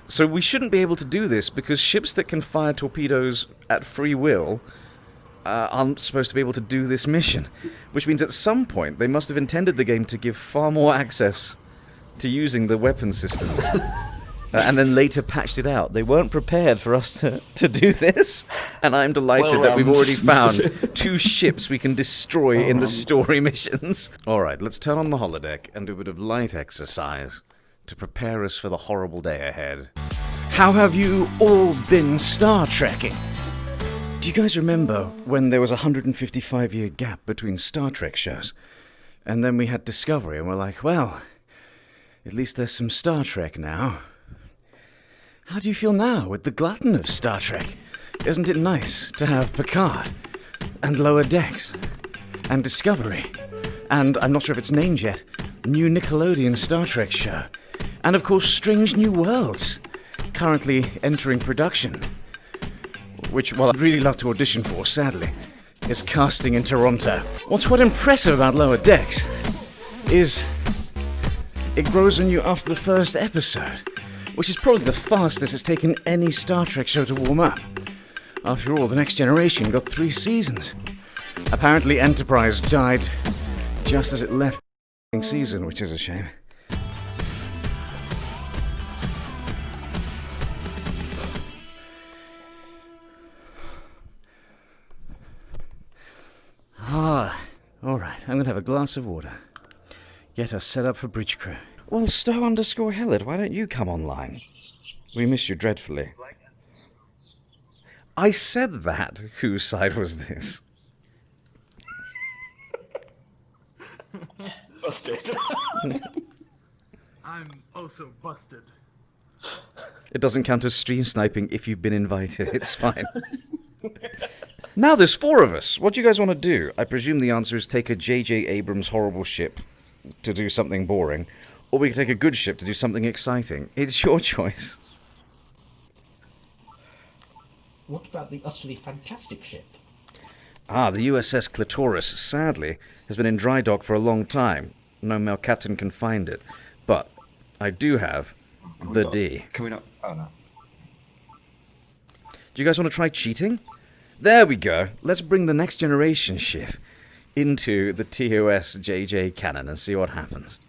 So we shouldn't be able to do this because ships that can fire torpedoes at free will aren't supposed to be able to do this mission. Which means at some point they must have intended the game to give far more access to using the weapon systems. And then later patched it out. They weren't prepared for us to do this. And I'm delighted that we've already found 2 ships we can destroy in the story missions. Alright, let's turn on the holodeck and do a bit of light exercise to prepare us for the horrible day ahead. How have you all been Star Trekking? Do you guys remember when there was a 155-year gap between Star Trek shows? And then we had Discovery, and we're like, well, at least there's some Star Trek now. How do you feel now with the glutton of Star Trek? Isn't it nice to have Picard, and Lower Decks, and Discovery, and I'm not sure if it's named yet, new Nickelodeon Star Trek show, and of course Strange New Worlds, currently entering production, which, well, I'd really love to audition for, sadly, is casting in Toronto. What's quite impressive about Lower Decks is it grows on you after the first episode, which is probably the fastest it's taken any Star Trek show to warm up. After all, The Next Generation got 3 seasons. Apparently Enterprise died just as it left the season, which is a shame. Alright, I'm gonna have a glass of water. Get us set up for bridge crew. Well, Stowe_Hillard, why don't you come online? We miss you dreadfully. I said that. Whose side was this? Busted. I'm also busted. It doesn't count as stream sniping if you've been invited. It's fine. Now there's 4 of us. What do you guys want to do? I presume the answer is take a J.J. Abrams horrible ship to do something boring, or we can take a good ship to do something exciting. It's your choice. What about the utterly fantastic ship? Ah, the USS Clitoris, sadly, has been in dry dock for a long time. No male captain can find it. But I do have the D. Can we not? Oh, no. Do you guys want to try cheating? There we go. Let's bring the Next Generation ship into the TOS JJ canon and see what happens.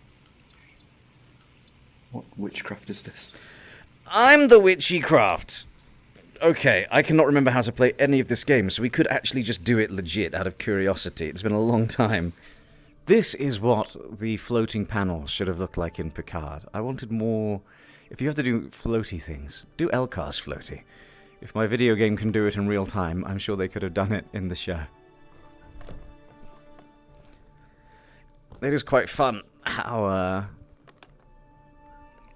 What witchcraft is this? I'm the Witchycraft. Okay, I cannot remember how to play any of this game, so we could actually just do it legit out of curiosity. It's been a long time. This is what the floating panel should have looked like in Picard. I wanted more... If you have to do floaty things, do Elcar's floaty. If my video game can do it in real time, I'm sure they could have done it in the show. It is quite fun how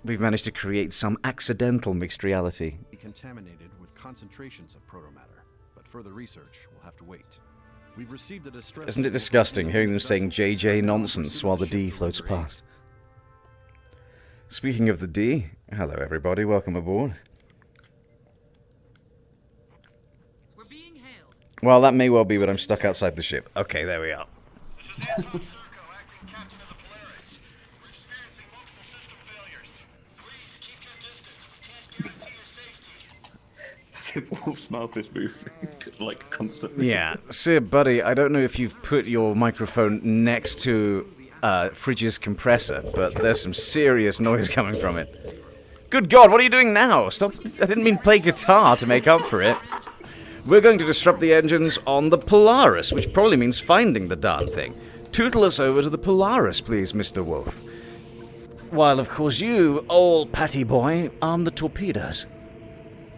we've managed to create some accidental mixed reality. Contaminated with concentrations of protomatter, but further research will have to wait. We've received a distress. Isn't it disgusting hearing them saying JJ nonsense while the D floats past? Speaking of the D, hello everybody, welcome aboard. We're being hailed. Well, that may well be, but I'm stuck outside the ship. Okay, there we are. This is Anton Serco, acting captain of the Polaris. We're experiencing multiple system failures. Please keep your distance. We can't guarantee your safety. Wolf's mouth is moving, like, constantly. Yeah, Sib, buddy, I don't know if you've put your microphone next to Fridge's compressor, but there's some serious noise coming from it. Good God, what are you doing now? Stop! I didn't mean play guitar to make up for it. We're going to disrupt the engines on the Polaris, which probably means finding the darn thing. Tootle us over to the Polaris, please, Mr. Wolf. While, of course, you, old Patty boy, arm the torpedoes.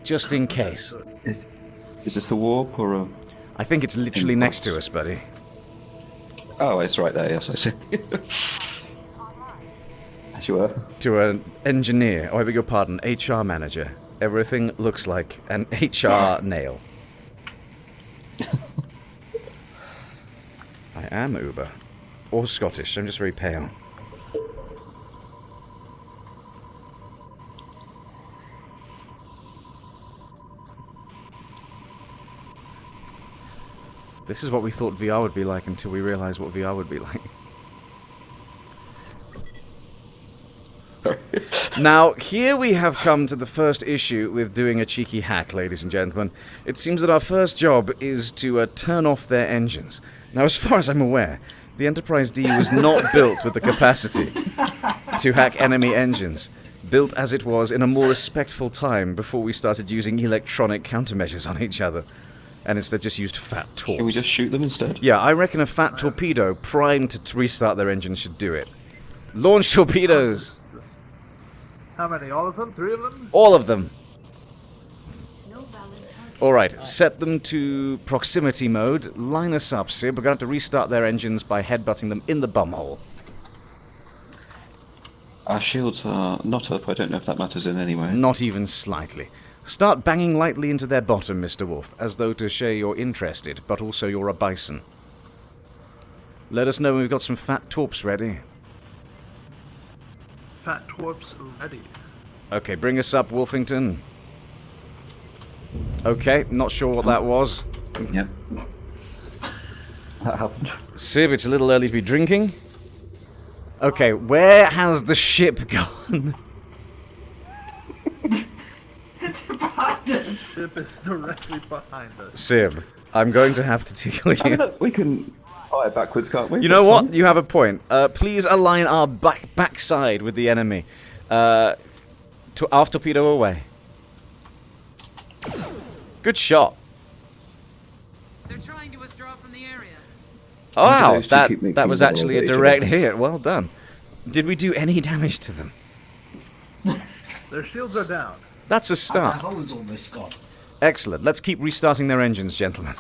Just in case. Is this a warp or a... I think it's literally next to us, buddy. Oh, it's right there, yes, I see. As you were. To an engineer, oh, I beg your pardon, HR manager. Everything looks like an HR nail. I am Uber. Or Scottish, I'm just very pale. This is what we thought VR would be like until we realized what VR would be like. Now, here we have come to the first issue with doing a cheeky hack, ladies and gentlemen. It seems that our first job is to turn off their engines. Now, as far as I'm aware, the Enterprise D was not built with the capacity to hack enemy engines. Built as it was in a more respectful time before we started using electronic countermeasures on each other. And instead just used fat torps. Can we just shoot them instead? Yeah, I reckon a fat torpedo primed to restart their engines should do it. Launch torpedoes! How many? All of them? 3 of them? All of them. No valid target. Alright, set them to proximity mode. Line us up, Sib. We're going to have to restart their engines by headbutting them in the bumhole. Our shields are not up. I don't know if that matters in any way. Not even slightly. Start banging lightly into their bottom, Mr. Wolf, as though to show you're interested, but also you're a bison. Let us know when we've got some fat torps ready. Fat torps ready. Okay, bring us up, Wolfington. Okay, not sure what that was. Yep. That happened. Sib, it's a little early to be drinking. Okay, where has the ship gone? The ship is directly behind us. Sib, I'm going to have to tickle I mean, you. we can fire backwards, can't we? You know what? You have a point. Please align our backside with the enemy. To our torpedo away. Good shot. They're trying to withdraw from the area. Oh, wow, those two keep making that was war actually a with each direct other. hit. Well done. Did we do any damage to them? Their shields are down. That's a And the start. hull's almost gone. Excellent. Let's keep restarting their engines, gentlemen.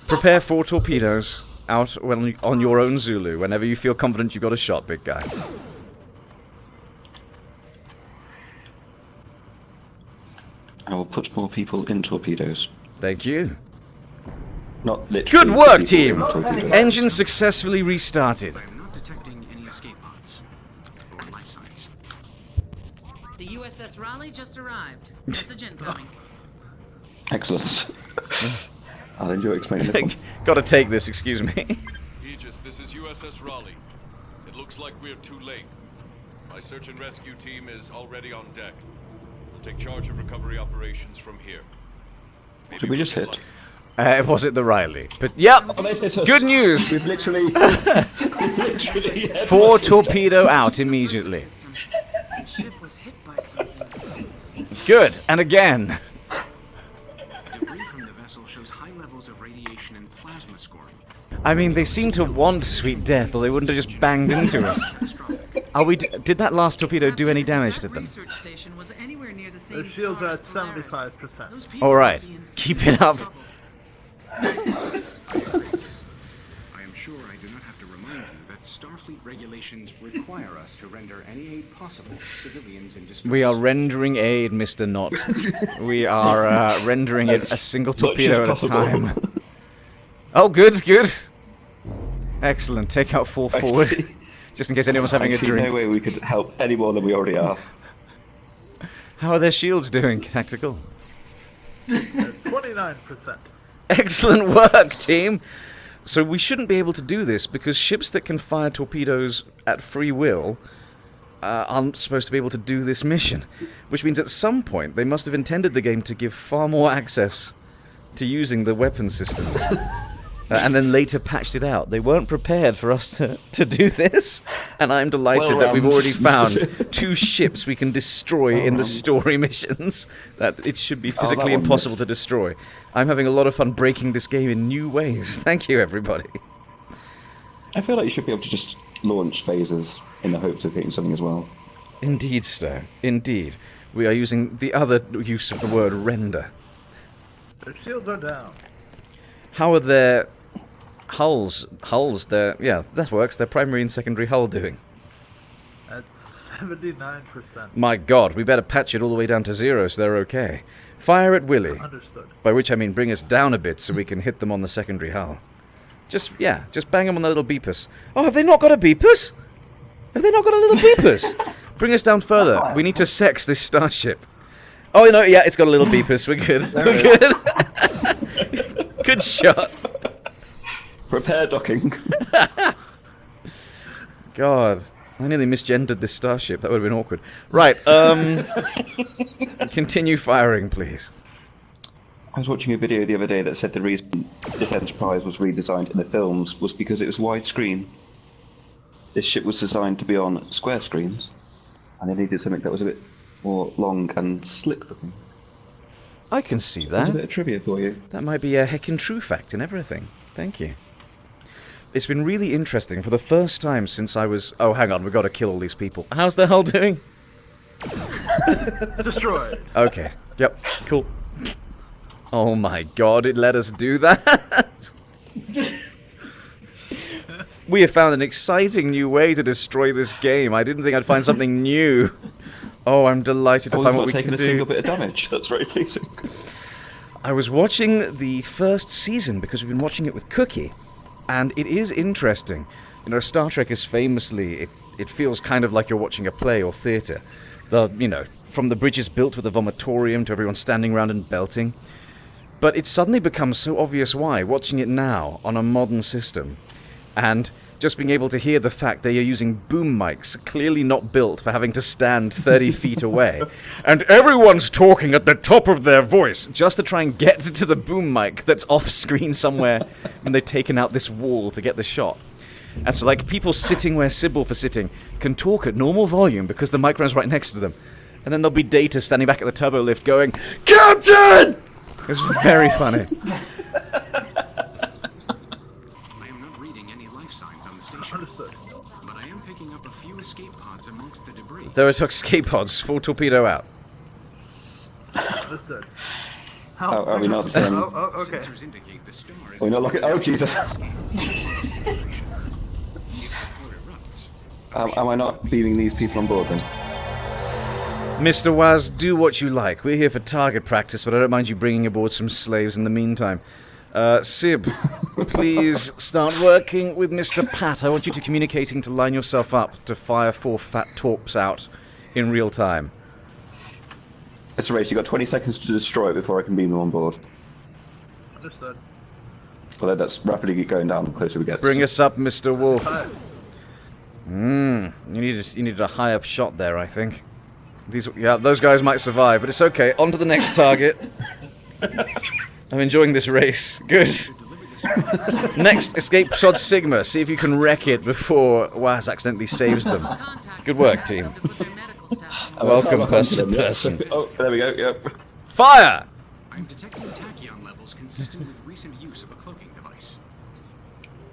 Prepare 4 torpedoes out on your own Zulu. Whenever you feel confident you've got a shot, big guy. I will put more people in torpedoes. Thank you. Not literally. Good work, people team! in torpedoes. Engine successfully restarted. I am not detecting any escape pods or life signs. The USS Raleigh just arrived. Message incoming. Excellent. I'll enjoy explaining this one. Gotta take this, excuse me. Aegis, this is USS Raleigh. It looks like we're too late. My search and rescue team is already on deck. We'll take charge of recovery operations from here. Maybe Did we just get hit? lucky. Was it the Riley? But yep, good news! We've literally... 4 torpedo out immediately. System. The ship was hit by something. Good, and again. Debris from the vessel shows high levels of radiation and plasma scoring. I mean, they seem to want sweet death, or they wouldn't have just banged into us. Catastrophic. Are we? Did that last torpedo do any damage to That them? research station was anywhere near the same Their shields star are as at Polaris. 75%. Those people All right, would be in keep serious it up. trouble. I am sure I do not have to remind you that Starfleet regulations require us to render any aid possible to civilians in distress. We are rendering aid, Mr. Knott. We are rendering it a single torpedo at a possible. time. Oh, good, good. Excellent. Take out 4 forward, just in case anyone's having I a see drink. no way we could help any more than we already are. How are their shields doing, Tactical? 29%. Excellent work, team! So we shouldn't be able to do this because ships that can fire torpedoes at free will aren't supposed to be able to do this mission. Which means at some point they must have intended the game to give far more access to using the weapon systems. And then later patched it out. They weren't prepared for us to do this, and I'm delighted that we've already found 2 ships we can destroy in the story missions that it should be physically one impossible to destroy. I'm having a lot of fun breaking this game in new ways. Thank you, everybody. I feel like you should be able to just launch phasers in the hopes of hitting something as well. Indeed, Stowe. Indeed. We are using the other use of the word render. Their shields are down. How are their hulls, yeah, that works, their primary and secondary hull doing? At 79%. My god, we better patch it all the way down to 0 so they're okay. Fire at Willy, Understood. by which I mean bring us down a bit so we can hit them on the secondary hull. Just bang them on the little beepers. Oh, have they not got a beepers? Have they not got a little beepers? Bring us down further. We need to sex this starship. Oh, no, yeah, it's got a little beepers. We're good. We're good. Good shot. Prepare docking. God. I nearly misgendered this starship. That would have been awkward. Right, continue firing, please. I was watching a video the other day that said the reason this Enterprise was redesigned in the films was because it was widescreen. This ship was designed to be on square screens, and they needed something that was a bit more long and slick looking. I can see There's a bit that. of trivia for you. That might be a heckin' true fact in everything. Thank you. It's been really interesting for the first time since I was... Oh, hang on, we've got to kill all these people. How's the hull doing? Destroyed. Okay, yep, cool. Oh my god, it let us do that! We have found an exciting new way to destroy this game. I didn't think I'd find something new. Oh, I'm delighted to find what we can taken a do. single bit of damage. That's very pleasing. I was watching the first season because we've been watching it with Cookie, and it is interesting. You know, Star Trek is famously, it feels kind of like you're watching a play or theatre. From the bridges built with a vomitorium to everyone standing around and belting. But it suddenly becomes so obvious why, watching it now on a modern system. And just being able to hear the fact they are using boom mics, clearly not built for having to stand 30 feet away. And everyone's talking at the top of their voice, just to try and get to the boom mic that's off screen somewhere when they've taken out this wall to get the shot. And so, like, people sitting where Sybil was sitting can talk at normal volume because the microphone's right next to them. And then there'll be Data standing back at the turbo lift going, "Captain!" It's very funny. I am not reading any life signs on the station, Understood. but I am picking up a few escape pods amongst the debris. There are escape pods, full torpedo out. Understood. Are we not? Okay. Sensors indicate the star is We're not looking. Oh Jesus! If the core erupts, Am I not beaming these people on board then? Mr. Waz, do what you like. We're here for target practice, but I don't mind you bringing aboard some slaves in the meantime. Sib, please start working with Mr. Pat. I want you to communicating to line yourself up to fire 4 fat torps out in real time. It's a race. You've got 20 seconds to destroy it before I can beam them on board. Understood. Well, that's rapidly going down the closer we get. Bring us up, Mr. Wolf. Hi. You needed a high up shot there, I think. Those guys might survive, but it's okay. On to the next target. I'm enjoying this race. Good. Next, escape pod Sigma. See if you can wreck it before Waz accidentally saves them. Good work, team. Welcome, person. Oh, there we go. Yep. Fire! I'm detecting tachyon levels consistent with recent use of a cloaking device.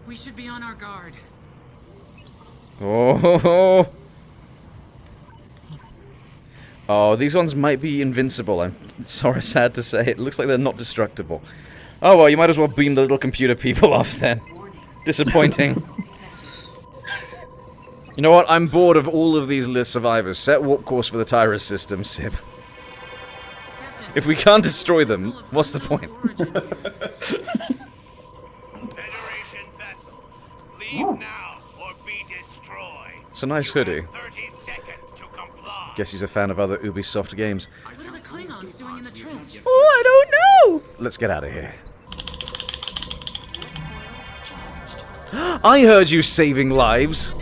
We should be on our guard. Oh. Oh, these ones might be invincible. I'm sorry, sad to say. It looks like they're not destructible. Oh, well, you might as well beam the little computer people off then. Disappointing. You know what? I'm bored of all of these list survivors. Set warp course for the Tyrus system, Sib. If we can't destroy them, what's the point? Federation vessel. Leave now or be destroyed. It's a nice hoodie. 30 seconds to comply. Guess he's a fan of other Ubisoft games. What are the Klingons doing in the trench? Oh, I don't know! Let's get out of here. I heard you saving lives.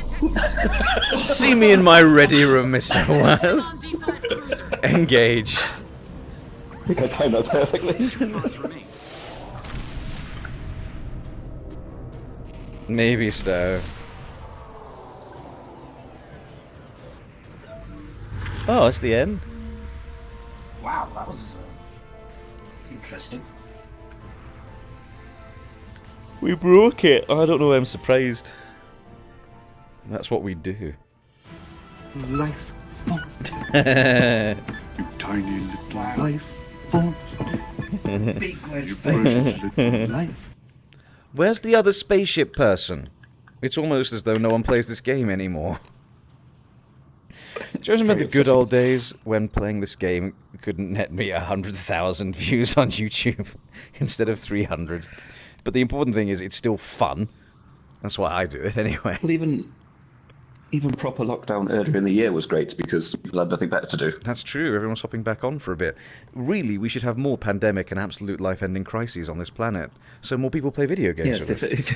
See me in my ready room, Mr. Waz. Engage. I think I timed that perfectly. Pods remain. Maybe so. Oh, that's the end. Wow, that was interesting. We broke it. I don't know why I'm surprised. That's what we do. Life form. You tiny little life form. Big red You face. precious little life. Where's the other spaceship person? It's almost as though no one plays this game anymore. Do you remember the good old days when playing this game couldn't net me 100,000 views on YouTube instead of 300? But the important thing is it's still fun. That's why I do it anyway. Well, Even proper lockdown earlier in the year was great because people had nothing better to do. That's true, everyone's hopping back on for a bit. Really, we should have more pandemic and absolute life-ending crises on this planet, so more people play video games Yes, with it. if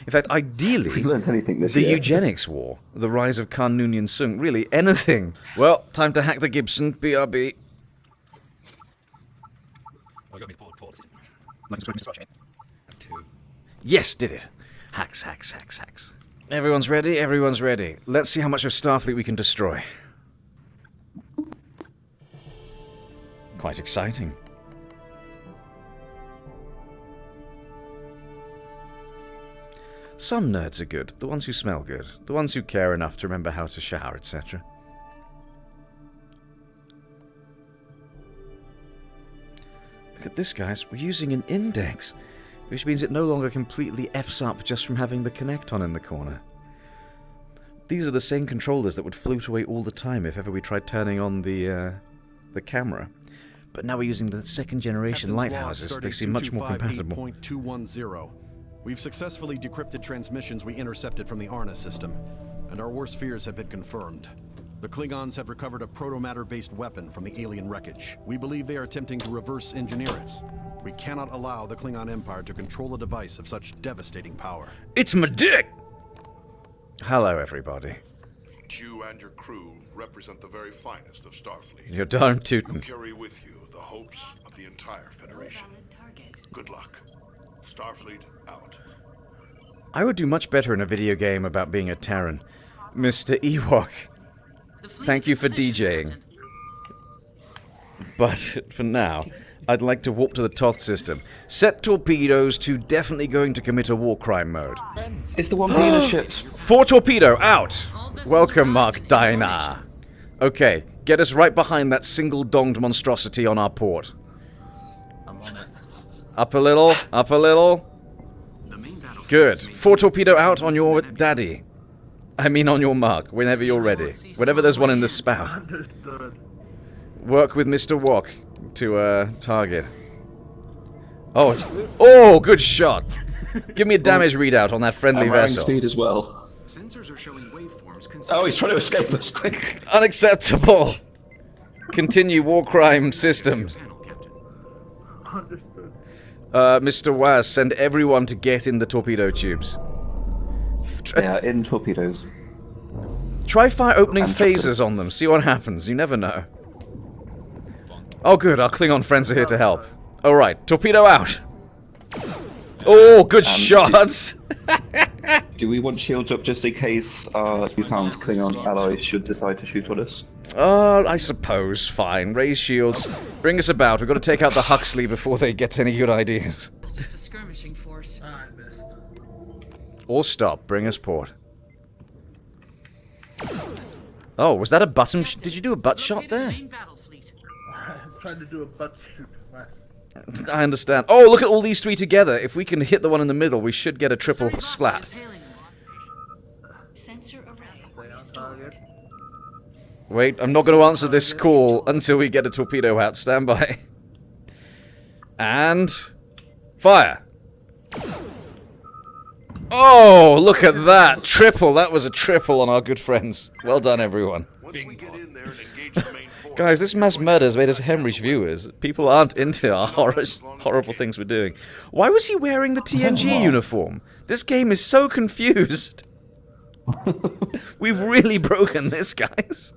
In fact, ideally, we learned anything this the year. eugenics war, the rise of Khan Noonien Sung, really, anything. Well, time to hack the Gibson, BRB. Yes, did it. Hacks, hacks, hacks, hacks. Everyone's ready, everyone's ready. Let's see how much of Starfleet we can destroy. Quite exciting. Some nerds are good, the ones who smell good, the ones who care enough to remember how to shower, etc. Look at this, guys. We're using an index, which means it no longer completely F's up just from having the connect on in the corner. These are the same controllers that would float away all the time if ever we tried turning on the camera. But now we're using the second generation lighthouses. They seem much more compatible. 258.210. We've successfully decrypted transmissions we intercepted from the Arna system, and our worst fears have been confirmed. The Klingons have recovered a protomatter-based weapon from the alien wreckage. We believe they are attempting to reverse engineer it. We cannot allow the Klingon Empire to control a device of such devastating power. It's my dick! Hello, everybody. You and your crew represent the very finest of Starfleet. You're darn You tootin'. carry with you the hopes of the entire Federation. Good luck. Starfleet out. I would do much better in a video game about being a Terran. Mr. Ewok, The fleet thank is you in for position, DJing. Captain. But for now, I'd like to warp to the Toth system. Set torpedoes to definitely going to commit a war crime mode. It's the one being the ships. 4 torpedo, out! All vessels Welcome, arrived Mark in Dyna. Okay, get us right behind that single-donged monstrosity on our port. I'm on it. Up a little, up a little. The main battlefield Good. is made 4 up of torpedo out on seven your nebulae. daddy. I mean on your mark, whenever you're ready. Whenever there's one in the spout. Understood. Work with Mr. Wok to target. Oh, good shot. Give me a damage readout on that friendly I'm running vessel. speed as well. Sensors are showing waveforms consistent. Oh, he's trying to escape us. Quick. Unacceptable. Continue war crime systems. Panel, Captain. Understood. Mr. Waz, send everyone to get in the torpedo tubes. They are in torpedoes. Try fire opening I'm phasers on them. See what happens. You never know. Oh, good. Our Klingon friends are here to help. All right, torpedo out. Oh, good shots. Do we want shields up just in case our newfound Klingon allies should decide to shoot on us? I suppose. Fine. Raise shields. Bring us about. We've got to take out the Huxley before they get any good ideas. It's just a skirmishing force. I missed. Or stop. Bring us port. Oh, was that a button? Did you do a butt shot Located the there? main battle fleet. I'm trying to do a butt shoot. I understand. Oh, look at all these 3 together. If we can hit the one in the middle, we should get a triple Surrey Boxer splat. is hailing us. Stay on target. Wait, I'm not going to answer this call until we get a torpedo out. Stand by. And... fire! Oh, look at that! Triple! That was a triple on our good friends. Well done, everyone. Once we get in there and engage the main force, Guys, this mass murder has made us hemorrhage viewers. People aren't into our horrible things we're doing. Why was he wearing the TNG uniform? This game is so confused. We've really broken this, guys.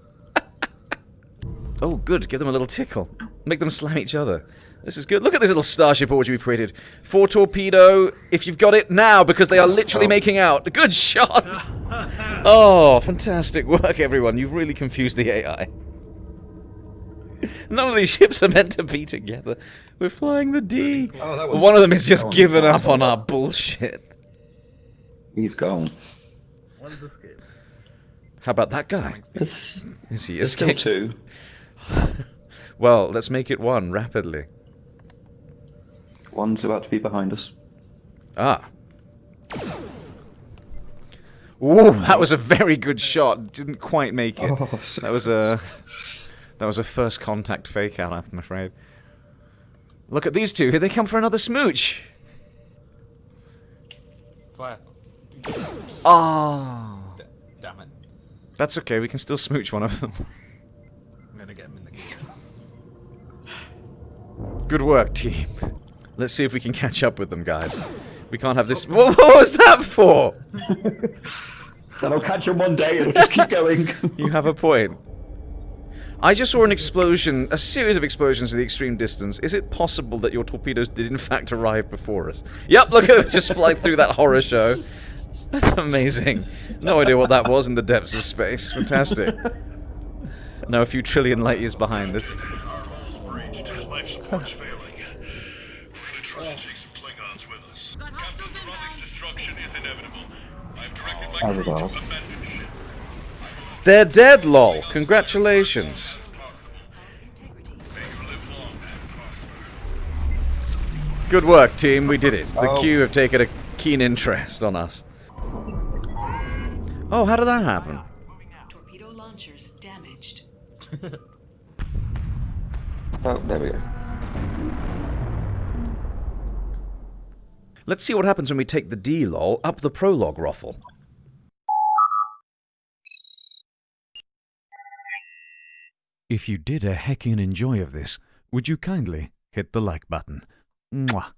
Oh, good. Give them a little tickle. Make them slam each other. This is good. Look at this little starship orgy we've created. 4 torpedo, if you've got it now, because they are literally making out. Good shot! Oh, fantastic work, everyone. You've really confused the AI. None of these ships are meant to be together. We're flying the D. One of them is just giving up on our bullshit. He's gone. One's escaped. How about that guy? Is he Still escaped? 2. Well, let's make it 1 rapidly. One's about to be behind us. Ah. Ooh, that was a very good shot. Didn't quite make it. Oh, so That was a first contact fake out, I'm afraid. Look at these two. Here they come for another smooch. Fire. Ah. Damn it. That's okay, we can still smooch one of them. I'm gonna get him in the gear. Good work, team. Let's see if we can catch up with them, guys. We can't have this. What was that for? Then I'll catch them one day, it'll just keep going. You have a point. I just saw an explosion, a series of explosions at the extreme distance. Is it possible that your torpedoes did in fact arrive before us? Yep, look at it just fly through that horror show. That's amazing. No idea what that was in the depths of space. Fantastic. Now a few trillion light years behind us. Breached. Life support's failing. Really trying to take some Klingons with us. Got hostiles Captain, inbound. Raleigh's destruction is inevitable. I've directed my As crew is to ours. abandon ship. They're dead, lol. Congratulations. May you live long and prosper. Good work, team. We did it. The Oh. Q have taken a keen interest on us. Oh, how did that happen? Torpedo launchers damaged. Oh, there we go. Let's see what happens when we take the D, lol, up the prologue ruffle. If you did a heckin' enjoy of this, would you kindly hit the like button? Mwah.